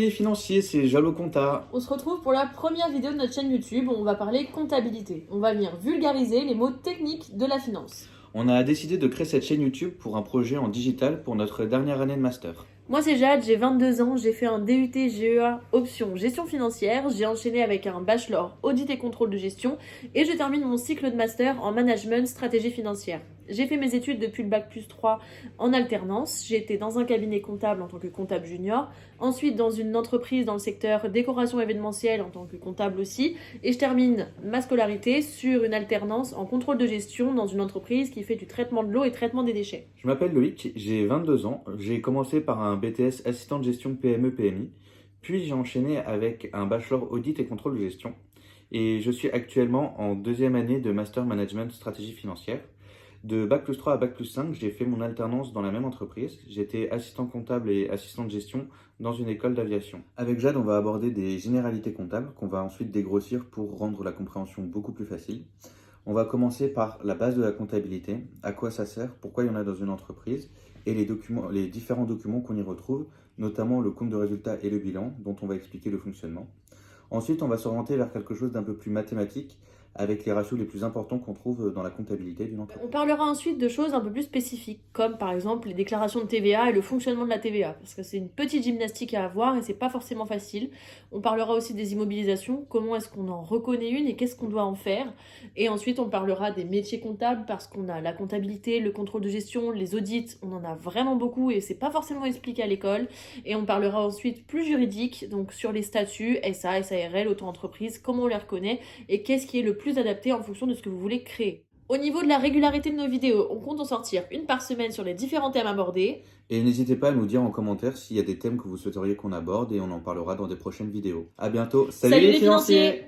les financiers, c'est Jalo Compta. On se retrouve pour la première vidéo de notre chaîne YouTube où on va parler comptabilité. On va venir vulgariser les mots techniques de la finance. On a décidé de créer cette chaîne YouTube pour un projet en digital pour notre dernière année de master. Moi c'est Jade, j'ai 22 ans, j'ai fait un DUT GEA option gestion financière, j'ai enchaîné avec un bachelor audit et contrôle de gestion et je termine mon cycle de master en management stratégie financière. J'ai fait mes études depuis le bac+3 en alternance, j'ai été dans un cabinet comptable en tant que comptable junior, ensuite dans une entreprise dans le secteur décoration événementielle en tant que comptable aussi, et je termine ma scolarité sur une alternance en contrôle de gestion dans une entreprise qui fait du traitement de l'eau et traitement des déchets. Je m'appelle Loïc, j'ai 22 ans, j'ai commencé par un BTS assistant de gestion PME-PMI, puis j'ai enchaîné avec un bachelor audit et contrôle de gestion, et je suis actuellement en deuxième année de master management stratégie financière. De bac+3 à bac+5, j'ai fait mon alternance dans la même entreprise. J'étais assistant comptable et assistant de gestion dans une école d'aviation. Avec Jade, on va aborder des généralités comptables qu'on va ensuite dégrossir pour rendre la compréhension beaucoup plus facile. On va commencer par la base de la comptabilité, à quoi ça sert, pourquoi il y en a dans une entreprise, et les différents documents qu'on y retrouve, notamment le compte de résultat et le bilan, dont on va expliquer le fonctionnement. Ensuite, on va s'orienter vers quelque chose d'un peu plus mathématique, avec les ratios les plus importants qu'on trouve dans la comptabilité d'une entreprise. On parlera ensuite de choses un peu plus spécifiques, comme par exemple les déclarations de TVA et le fonctionnement de la TVA, parce que c'est une petite gymnastique à avoir et c'est pas forcément facile. On parlera aussi des immobilisations, comment est-ce qu'on en reconnaît une et qu'est-ce qu'on doit en faire. Et ensuite, on parlera des métiers comptables, parce qu'on a la comptabilité, le contrôle de gestion, les audits, on en a vraiment beaucoup et c'est pas forcément expliqué à l'école. Et on parlera ensuite plus juridique, donc sur les statuts, SA, SARL, auto-entreprise, comment on les reconnaît et qu'est-ce qui est le plus adapté en fonction de ce que vous voulez créer. Au niveau de la régularité de nos vidéos, on compte en sortir une par semaine sur les différents thèmes abordés. Et n'hésitez pas à nous dire en commentaire s'il y a des thèmes que vous souhaiteriez qu'on aborde et on en parlera dans des prochaines vidéos. À bientôt. Salut les financiers.